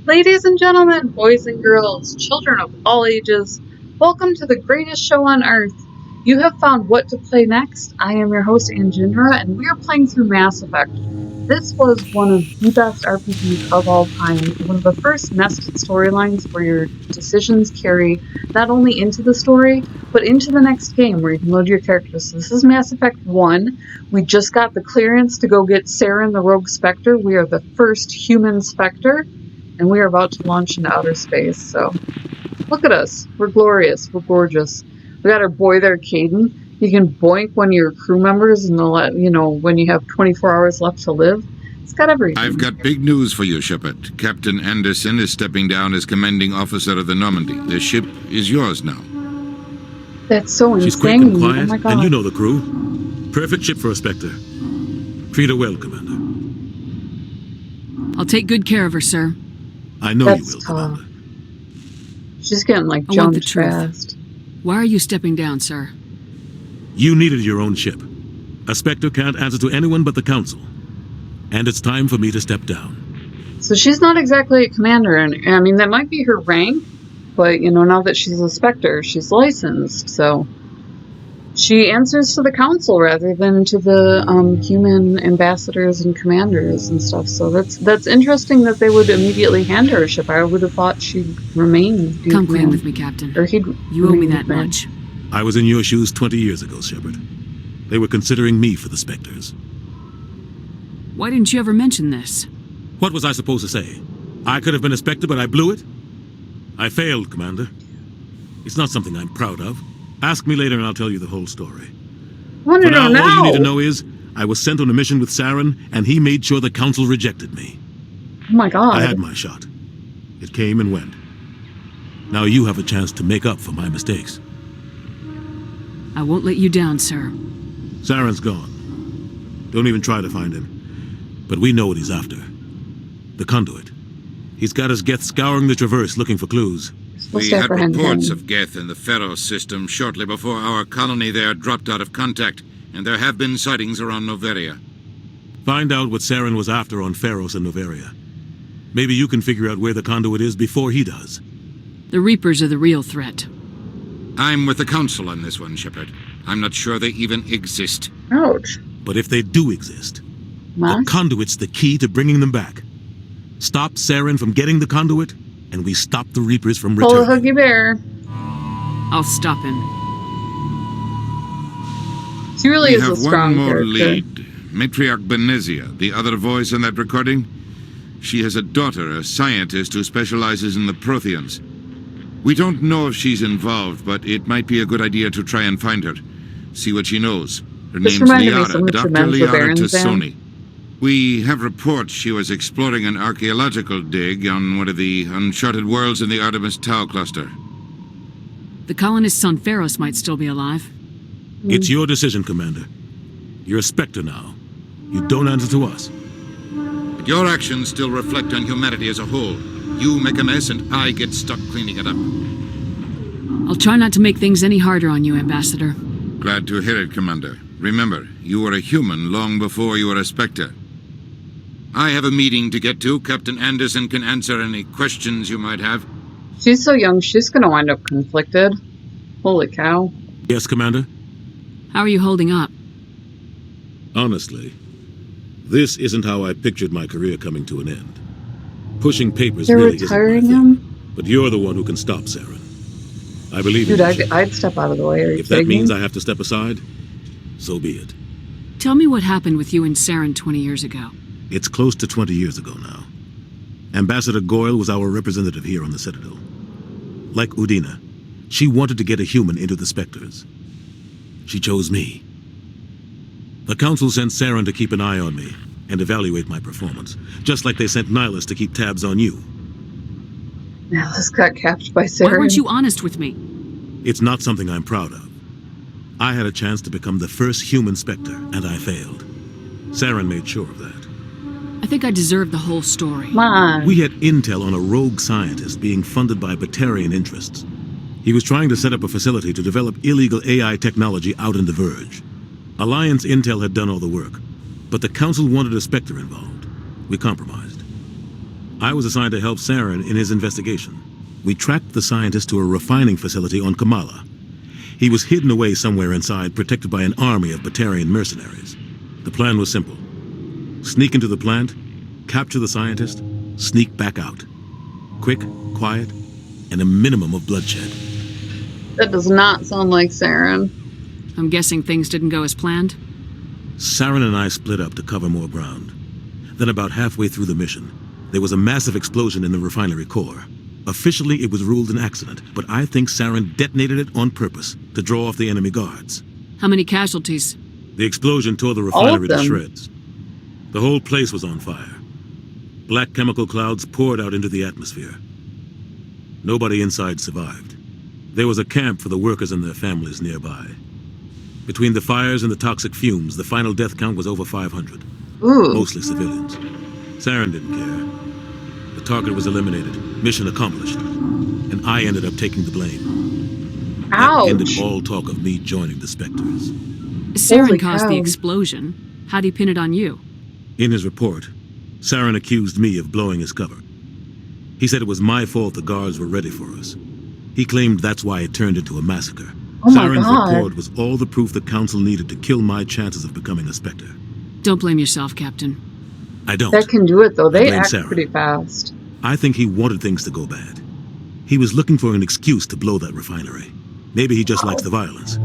Ladies and gentlemen, boys and girls, children of all ages, welcome to the greatest show on earth. You have found what to play next. I am your host, Anjindra, and we are playing through Mass Effect. This was one of the best RPGs of all time, one of the first nested storylines where your decisions carry not only into the story, but into the next game where you can load your characters. So this is Mass Effect 1. We just got the clearance to go get Saren the Rogue Spectre. We are the first human Spectre. And we are about to launch into outer space, so look at us. We're glorious. We're gorgeous. We got our boy there, Caden. You can boink one of your crew members and when you have 24 hours left to live. It's got everything. I've got big news for you, Shepard. Captain Anderson is stepping down as commanding officer of the Normandy. The ship is yours now. That's so insane. She's quick and quiet, oh my God. And you know the crew. Perfect ship for a Spectre. Treat her well, Commander. I'll take good care of her, sir. I know That's you will, Commander. She's getting like I want the jumped truth. fast. Why are you stepping down, sir? You needed your own ship. A Spectre can't answer to anyone but the Council. And it's time for me to step down. So she's not exactly a commander, and I mean that might be her rank, but now that she's a Spectre, she's licensed, so she answers to the Council rather than to the human ambassadors and commanders and stuff. So that's interesting that they would immediately hand her a ship. I would have thought she'd remain. Come clean with me, Captain. Or he'd You owe me remain that man. much. I was in your shoes 20 years ago, Shepard. They were considering me for the Spectres. Why didn't you ever mention this? What was I supposed to say? I could have been a Spectre, but I blew it? I failed, Commander. It's not something I'm proud of. Ask me later and I'll tell you the whole story. I want to For know now, all you now. need to know is, I was sent on a mission with Saren, and he made sure the Council rejected me. Oh my God. I had my shot. It came and went. Now you have a chance to make up for my mistakes. I won't let you down, sir. Saren's gone. Don't even try to find him. But we know what he's after. The conduit. He's got his Geth scouring the Traverse looking for clues. We had reports of Geth in the Pharaoh system shortly before our colony there dropped out of contact, and there have been sightings around Noveria. Find out what Saren was after on Pharos and Noveria. Maybe you can figure out where the conduit is before he does. The Reapers are the real threat. I'm with the Council on this one, Shepard. I'm not sure they even exist. Ouch. But if they do exist, Huh? the conduit's the key to bringing them back. Stop Saren from getting the conduit, and we stop the Reapers from Pull a returning. hooky bear. I'll stop him. She really We is a have strong one more character. lead. Matriarch Benezia, the other voice in that recording. She has a daughter, a scientist who specializes in the Protheans. We don't know if she's involved, but it might be a good idea to try and find her. See what she knows. Her This name's reminded me so Liara, much of Dr. Men's Liara Baron's Tassoni. We have reports she was exploring an archaeological dig on one of the uncharted worlds in the Artemis Tau cluster. The colonists on Pharos might still be alive. It's your decision, Commander. You're a Spectre now. You don't answer to us. But your actions still reflect on humanity as a whole. You make a mess and I get stuck cleaning it up. I'll try not to make things any harder on you, Ambassador. Glad to hear it, Commander. Remember, you were a human long before you were a Spectre. I have a meeting to get to. Captain Anderson can answer any questions you might have. She's so young, she's gonna wind up conflicted. Holy cow. Yes, Commander? How are you holding up? Honestly, this isn't how I pictured my career coming to an end. Pushing papers They're really isn't my retiring thing. him? But you're the one who can stop Saren. I believe Dude, in you. I'd step out of the way. Are you If that kidding means me? I have to step aside, so be it. Tell me what happened with you and Saren 20 years ago. It's close to 20 years ago now. Ambassador Goyle was our representative here on the Citadel. Like Udina, she wanted to get a human into the Spectres. She chose me. The Council sent Saren to keep an eye on me and evaluate my performance, just like they sent Nihilus to keep tabs on you. Alice got capped by Why Saren. weren't you honest with me? It's not something I'm proud of. I had a chance to become the first human Spectre, and I failed. Saren made sure of that. I think I deserve the whole story. Come on. We had intel on a rogue scientist being funded by Batarian interests. He was trying to set up a facility to develop illegal AI technology out in the Verge. Alliance intel had done all the work, but the Council wanted a Spectre involved. We compromised. I was assigned to help Saren in his investigation. We tracked the scientist to a refining facility on Kamala. He was hidden away somewhere inside, protected by an army of Batarian mercenaries. The plan was simple. Sneak into the plant, capture the scientist, sneak back out. Quick, quiet, and a minimum of bloodshed. That does not sound like Saren. I'm guessing things didn't go as planned? Saren and I split up to cover more ground. Then about halfway through the mission, there was a massive explosion in the refinery core. Officially, it was ruled an accident, but I think Saren detonated it on purpose to draw off the enemy guards. How many casualties? The explosion tore the All of refinery to them. shreds. The whole place was on fire. Black chemical clouds poured out into the atmosphere. Nobody inside survived. There was a camp for the workers and their families nearby. Between the fires and the toxic fumes, the final death count was over 500. Ooh. Mostly civilians. Saren didn't care. The target was eliminated, mission accomplished, and I ended up taking the blame. That ended Ouch. all talk of me joining the Spectres. Saren Holy caused cow. the explosion. How'd he pin it on you? In his report, Saren accused me of blowing his cover. He said it was my fault the guards were ready for us. He claimed that's why it turned into a massacre. Oh my Saren's God. report was all the proof the Council needed to kill my chances of becoming a Spectre. Don't blame yourself, Captain. I don't. That can do it, though. They blame act Saren. pretty fast. I think he wanted things to go bad. He was looking for an excuse to blow that refinery. Maybe he just likes the violence.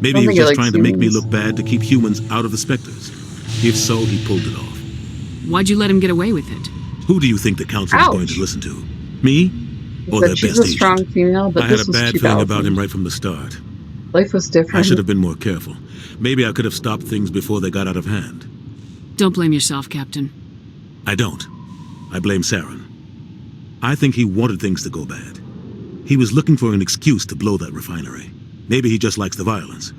Maybe he was just trying to make me look bad to keep humans out of the Spectres. If so, he pulled it off. Why'd you let him get away with it? Who do you think the Council is going to listen to? Me? Or But their she's best a strong agent? female, but I had this a was bad 2000. feeling about him right from the start. Life was different. I should have been more careful. Maybe I could have stopped things before they got out of hand. Don't blame yourself, Captain. I don't. I blame Saren. I think he wanted things to go bad. He was looking for an excuse to blow that refinery. Maybe he just likes the violence.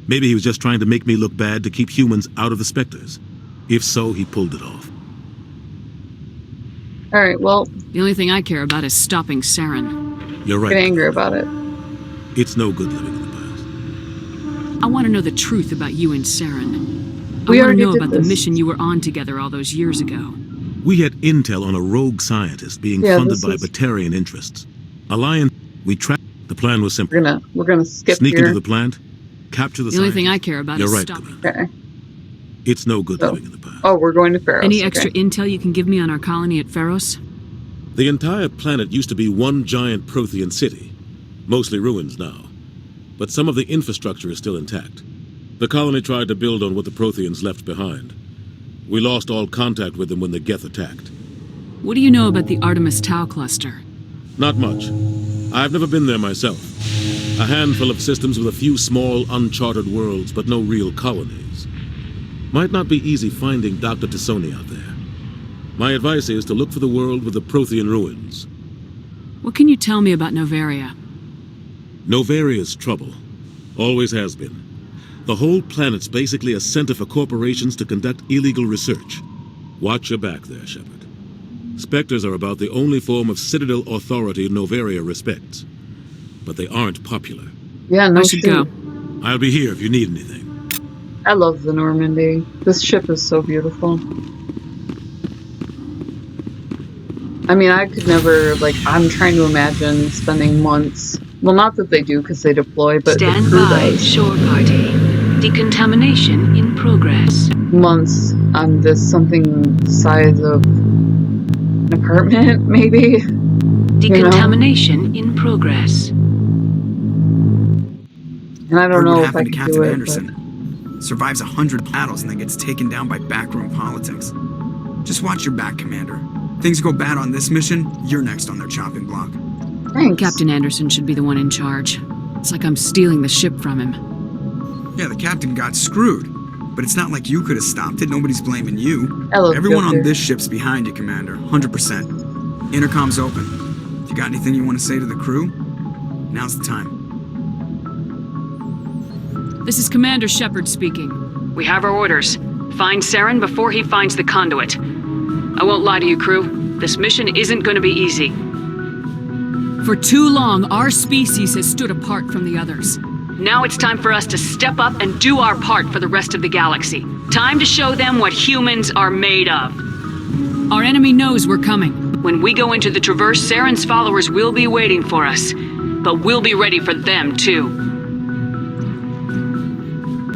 Maybe he was just trying to make me look bad to keep humans out of the Spectres. If so, he pulled it off. All right, well, The only thing I care about is stopping Saren. You're right. get angry about it. It's no good living in the past. I want to know the truth about you and Saren. I We want to already know did about the this. mission you were on together all those years ago. We had intel on a rogue scientist being Yeah, funded this by is- Batarian interests. Alliance, we tracked. The plan was simple. We're gonna skip Sneak here. into the plant, capture the The only thing I scientist. care about You're is right, stopping. Commander. Okay. It's no good So- living in the past. Oh, we're going to Pharos. Any okay. extra intel you can give me on our colony at Pharos? The entire planet used to be one giant Prothean city. Mostly ruins now. But some of the infrastructure is still intact. The colony tried to build on what the Protheans left behind. We lost all contact with them when the Geth attacked. What do you know about the Artemis Tau cluster? Not much. I've never been there myself. A handful of systems with a few small, uncharted worlds, but no real colonies. Might not be easy finding Dr. Tassoni out there. My advice is to look for the world with the Prothean ruins. What can you tell me about Novaria? Novaria's trouble. Always has been. The whole planet's basically a center for corporations to conduct illegal research. Watch your back there, Shepard. Spectres are about the only form of Citadel authority Novaria respects. But they aren't popular. Yeah, no I should shoot. go. I'll be here if you need anything. I love the Normandy. This ship is so beautiful. I mean, I could never, like, I'm trying to imagine spending months. Well, not that they do because they deploy, but the Stand crew by, does. shore party. Decontamination in progress. Months on this something the size of an apartment, maybe. Decontamination in progress. And I don't Heard know what if I happened to could do Captain it. Anderson. Survives 100 battles and then gets taken down by backroom politics. Just watch your back, Commander. Things go bad on this mission, you're next on their chopping block. But thanks. Captain Anderson should be the one in charge. It's like I'm stealing the ship from him. Yeah, the captain got screwed. But it's not like you could have stopped it, nobody's blaming you. I love Everyone on Joker. this ship's behind you, Commander, 100%. Intercom's open. If you got anything you want to say to the crew, now's the time. This is Commander Shepard speaking. We have our orders. Find Saren before he finds the conduit. I won't lie to you, crew. This mission isn't going to be easy. For too long, our species has stood apart from the others. Now it's time for us to step up and do our part for the rest of the galaxy. Time to show them what humans are made of. Our enemy knows we're coming. When we go into the Traverse, Saren's followers will be waiting for us. But we'll be ready for them, too.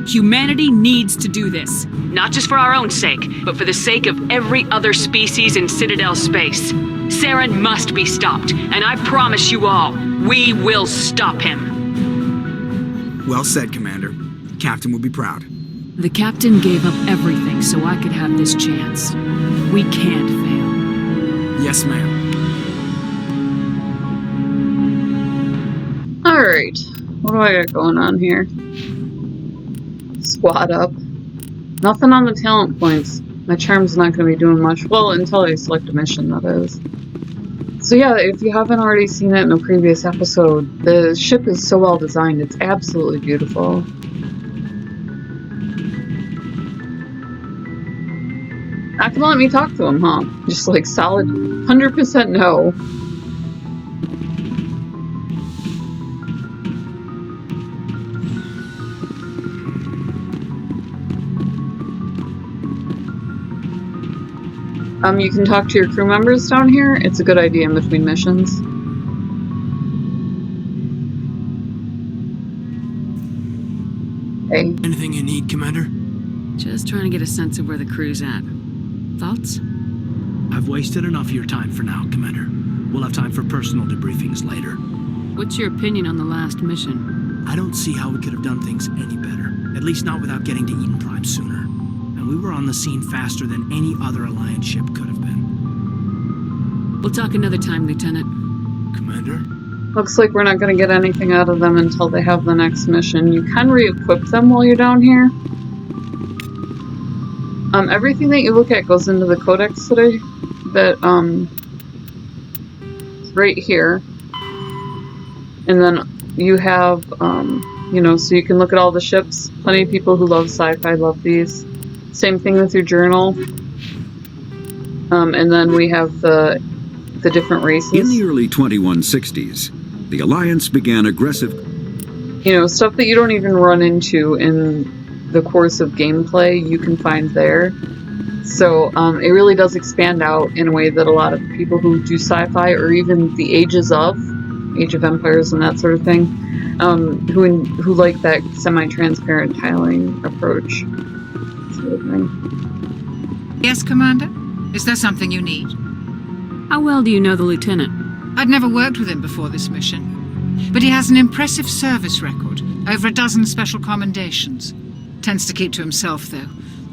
Humanity needs to do this. Not just for our own sake, but for the sake of every other species in Citadel space. Saren must be stopped, and I promise you all, we will stop him. Well said, Commander. Captain will be proud. The captain gave up everything so I could have this chance. We can't fail. Yes, ma'am. Alright, what do I got going on here? Squad up. Nothing on the talent points. My charm's not going to be doing much. Well, until I select a mission, that is. So yeah, if you haven't already seen it in a previous episode, the ship is so well designed, it's absolutely beautiful. Not gonna let me talk to him, huh? Just like solid 100% no. You can talk to your crew members down here. It's a good idea in between missions. Hey. Anything you need, Commander? Just trying to get a sense of where the crew's at. Thoughts? I've wasted enough of your time for now, Commander. We'll have time for personal debriefings later. What's your opinion on the last mission? I don't see how we could have done things any better. At least not without getting to Eden Prime sooner. And we were on the scene faster than any other Alliance ship could have been. We'll talk another time, Lieutenant. Commander? Looks like we're not going to get anything out of them until they have the next mission. You can re-equip them while you're down here. Everything that you look at goes into the codex today. That, right here. And then you have, you know, so you can look at all the ships. Plenty of people who love sci-fi love these. Same thing with your journal. And then we have the different races. In the early 2160s, the Alliance began aggressive... You know, stuff that you don't even run into in the course of gameplay, you can find there. So, it really does expand out in a way that a lot of people who do sci-fi, or even the Age of Empires and that sort of thing, who like that semi-transparent tiling approach. Sort of thing. Yes, Commander? Is there something you need? How well do you know the Lieutenant? I'd never worked with him before this mission. But he has an impressive service record. Over a dozen special commendations. Tends to keep to himself, though.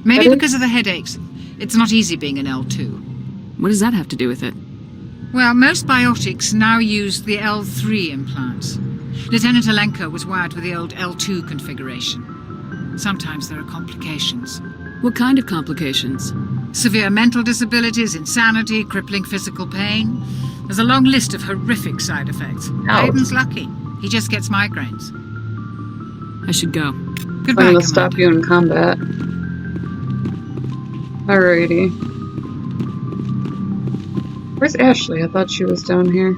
Maybe because of the headaches. It's not easy being an L2. What does that have to do with it? Well, most biotics now use the L3 implants. Lieutenant Alenko was wired with the old L2 configuration. Sometimes there are complications. What kind of complications? Severe mental disabilities, insanity, crippling physical pain. There's a long list of horrific side effects. Aiden's lucky. He just gets migraines. I should go. Goodbye, I'm gonna Commander. stop you in combat. Alrighty. Where's Ashley? I thought she was down here.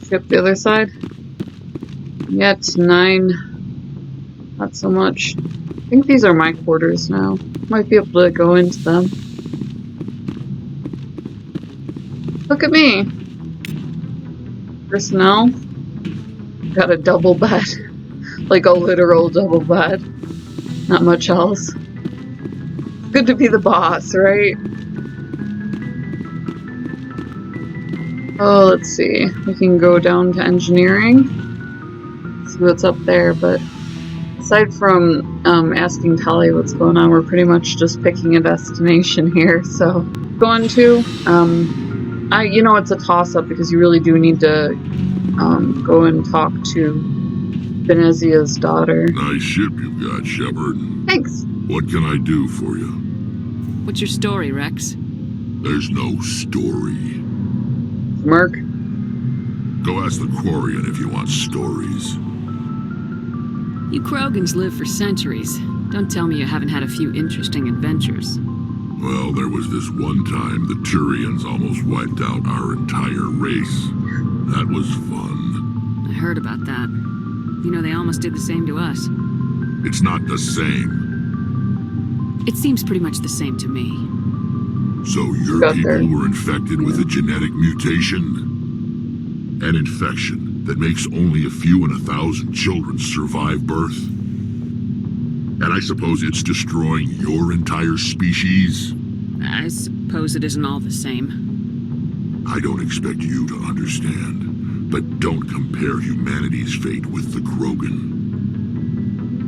She up the other side? Yeah, it's 9. Not so much. I think these are my quarters now. Might be able to go into them. Look at me! Personnel. Got a double bed. Like a literal double bed. Not much else. Good to be the boss, right? Oh, let's see. We can go down to engineering. See what's up there, but aside from asking Tali what's going on, we're pretty much just picking a destination here. So, going to, you know, it's a toss-up because you really do need to go and talk to Benezia's daughter. Nice ship you've got, Shepard. Thanks. What can I do for you? What's your story, Rex? There's no story. Merc. Go ask the Quarian if you want stories. You Krogans live for centuries. Don't tell me you haven't had a few interesting adventures. Well, there was this one time the Turians almost wiped out our entire race. That was fun. I heard about that. You know, they almost did the same to us. It's not the same. It seems pretty much the same to me. So your Got people there. were infected with a genetic mutation? An infection that makes only a few in 1,000 children survive birth? And I suppose it's destroying your entire species? I suppose it isn't all the same. I don't expect you to understand, but don't compare humanity's fate with the Krogan.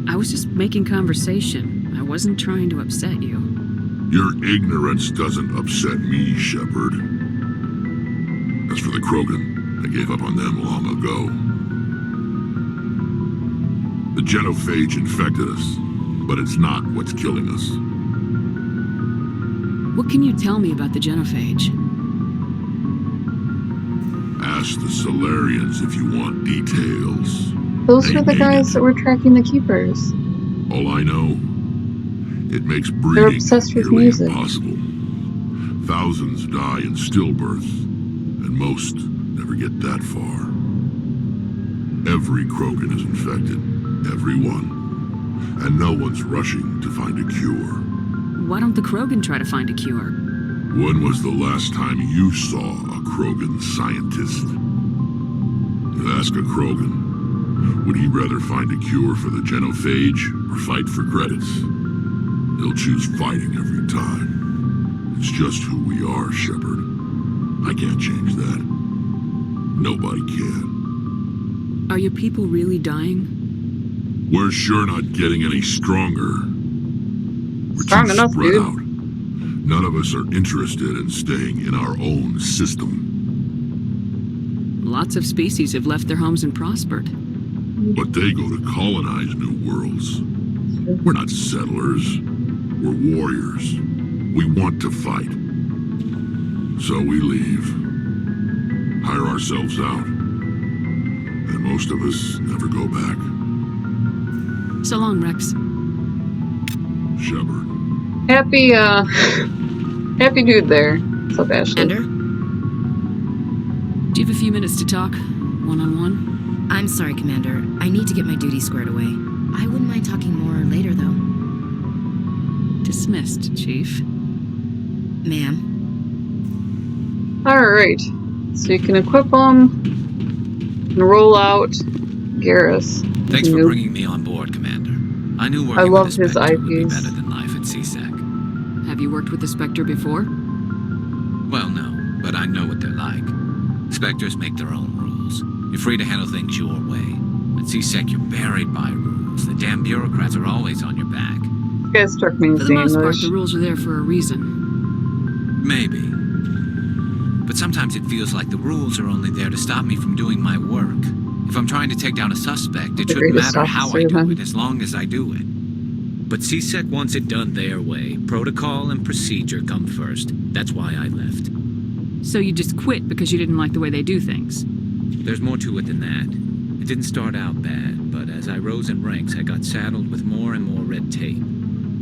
I was just making conversation. I wasn't trying to upset you. Your ignorance doesn't upset me, Shepard. As for the Krogan, I gave up on them long ago. The genophage infected us, but it's not what's killing us. What can you tell me about the genophage? Ask the Solarians if you want details. Those They were the need guys it. that were tracking the Keepers. All I know, it makes They're breeding obsessed with nearly music. impossible. Thousands die in stillbirth, and most never get that far. Every Krogan is infected, every one. And no one's rushing to find a cure. Why don't the Krogan try to find a cure? When was the last time you saw a Krogan scientist? Ask a Krogan. Would he rather find a cure for the genophage or fight for credits? He'll choose fighting every time. It's just who we are, Shepard. I can't change that. Nobody can. Are your people really dying? We're sure not getting any stronger. We're Strong too enough, spread dude. out. None of us are interested in staying in our own system. Lots of species have left their homes and prospered. But they go to colonize new worlds. We're not settlers. We're warriors. We want to fight. So we leave. Hire ourselves out. And most of us never go back. So long, Rex. Shepard. Happy, happy dude there. What's up, Ashley? Ender? Do you have a few minutes to talk? One-on-one? I'm sorry, Commander. I need to get my duty squared away. I wouldn't mind talking more later, though. Dismissed, Chief. Ma'am. Alright. So you can equip them and roll out Garrus. Thanks for bringing me on board, Commander. I knew working love with the his Spectre would be eyepiece. better than life at CSEC. Have you worked with the Spectre before? Well, no, but I know what they're like. Spectres make their own rules. You're free to handle things your way. At CSEC, you're buried by rules. The damn bureaucrats are always on your back. This guy struck me For as the most part, English. the rules are there for a reason. Maybe. But sometimes it feels like the rules are only there to stop me from doing my work. If I'm trying to take down a suspect, it The shouldn't greatest matter how I officer, do then. it, as long as I do it. But CSEC wants it done their way. Protocol and procedure come first. That's why I left. So you just quit because you didn't like the way they do things? There's more to it than that. It didn't start out bad, but as I rose in ranks, I got saddled with more and more red tape.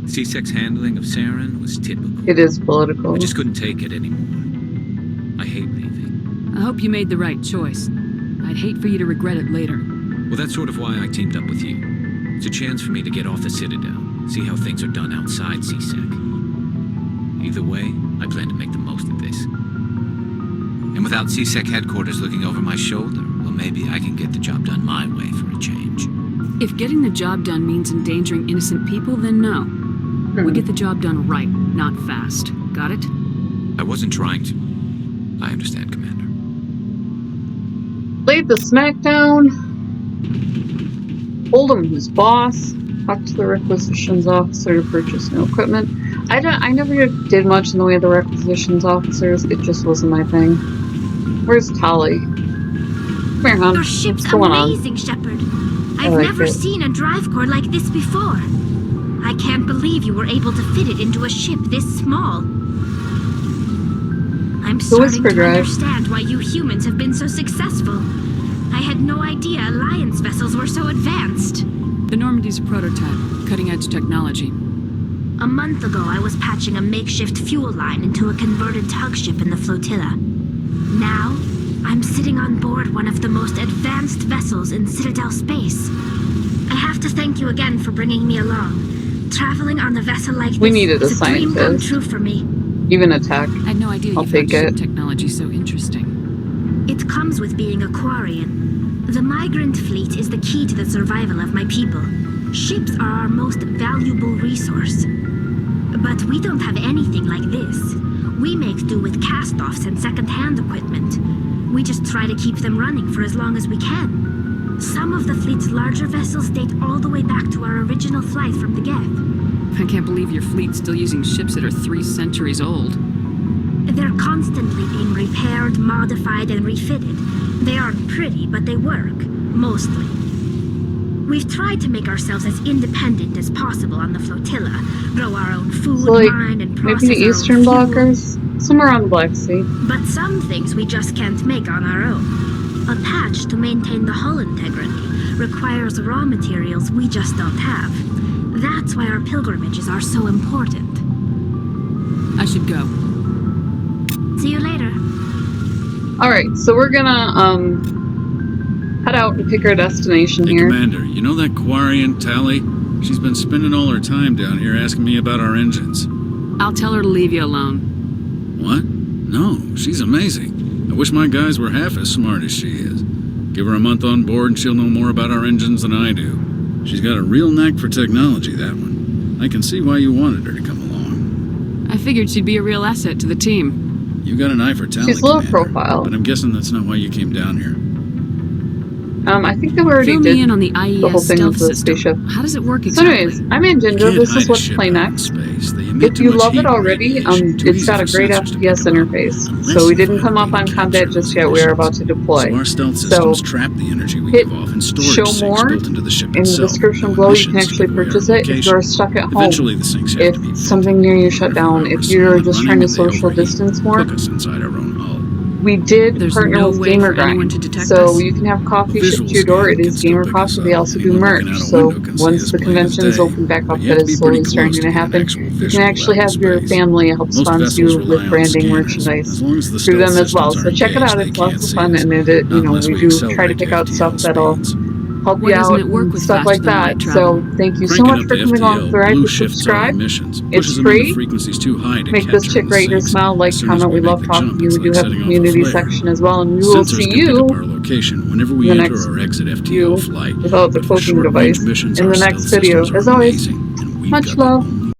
CSEC's handling of Saren was typical. It is political. I just couldn't take it anymore. I hate leaving. I hope you made the right choice. I'd hate for you to regret it later. Well, that's sort of why I teamed up with you. It's a chance for me to get off the Citadel, see how things are done outside CSEC. Either way, I plan to make the most of this. And without CSEC headquarters looking over my shoulder, well, maybe I can get the job done my way for a change. If getting the job done means endangering innocent people, then no. We get the job done right, not fast. Got it? I wasn't trying to. I understand, Commander. Played the SmackDown. Told him who's boss. Talked to the requisitions officer to purchase new equipment. I never did much in the way of the requisitions officers. It just wasn't my thing. Where's Tali? Come here, hon. Your ship's What's going amazing, Shepard. I've like never it. seen a drive core like this before. I can't believe you were able to fit it into a ship this small. I'm starting to understand why you humans have been so successful. I had no idea Alliance vessels were so advanced. The Normandy's a prototype, cutting-edge technology. A month ago, I was patching a makeshift fuel line into a converted tug ship in the flotilla. Now, I'm sitting on board one of the most advanced vessels in Citadel space. I have to thank you again for bringing me along. Traveling on the vessel like this needed a is a dream come scientist. true for me. Even attack. I had no idea I'll you found take ship it. technology so interesting. It comes with being a Quarian. The migrant fleet is the key to the survival of my people. Ships are our most valuable resource. But we don't have anything like this. We make do with cast-offs and second-hand equipment. We just try to keep them running for as long as we can. Some of the fleet's larger vessels date all the way back to our original flight from the Geth. I can't believe your fleet's still using ships that are 3 centuries old. They're constantly being repaired, modified, and refitted. They aren't pretty, but they work. Mostly. We've tried to make ourselves as independent as possible on the flotilla. Grow our own food, So, like, mine, and process maybe the our Eastern own fuel. Blockers? Somewhere on the Black Sea. But some things we just can't make on our own. A patch to maintain the hull integrity requires raw materials we just don't have. That's why our pilgrimages are so important. I should go. See you later. Alright, so we're gonna, head out and pick our destination Hey, here. Commander, you know that Quarian Tally? She's been spending all her time down here asking me about our engines. I'll tell her to leave you alone. What? No, she's amazing. I wish my guys were half as smart as she is. Give her a month on board and she'll know more about our engines than I do. She's got a real knack for technology, that one. I can see why you wanted her to come along. I figured she'd be a real asset to the team. You got an eye for talent, She's low Commander, profile. but I'm guessing that's not why you came down here. I think that we already Fill did me in on the the whole IES thing stealth with the system. spaceship. How does it work So exactly? anyways, I'm in Ginger. This is what to play next. If you love it already, it's got a great FPS interface. So we didn't come up on combat just yet. We are about to deploy. So our stealth So systems trap the energy we hit give off in storage show sinks more built into the ship in the itself. description No below. You can emissions actually give away our purchase it if location. you're stuck at home. Eventually the sinks have to be If something near you shut down, if you're just trying to social distance more, cook us inside our own hull. we did There's partner no with way Gamer for anyone Grind, to detect so us? you can have coffee A shipped to your visual door. It scan is can still Gamer pick Coffee. us They up. also do Anyone merch. looking out a So window can see once us the plain as conventions day. open back up, But you that have to is be pretty slowly starting close to to get an happen. actual You can visual actually out have in your space. family help Most sponsor vessels you rely with on branding scanners. merchandise As long as the through stealth them as well. systems So are check it out. engaged, It's they lots can't of see fun, us. and Not you know, unless we we do try to accelerate pick to out stuff FTL that'll speeds. help Why you doesn't out it work and with stuff like faster than light that. travel? So thank you so Cranking much up for the coming along FTL for the ride. blue Please shifts our subscribe. emissions, It's pushes them into free. frequencies too high to Make this capture chick in the right here sinks. smile, like, As soon as comment. We we love make the talking jump, to you. it's We do like have a setting off a community flare. section as well, and we will Sensors see can pick you up our location whenever we in the enter next or exit you FTL flight. without the But for cloaking short-range device missions, in our the next stealth video. systems are As always, amazing, and we've much got the love.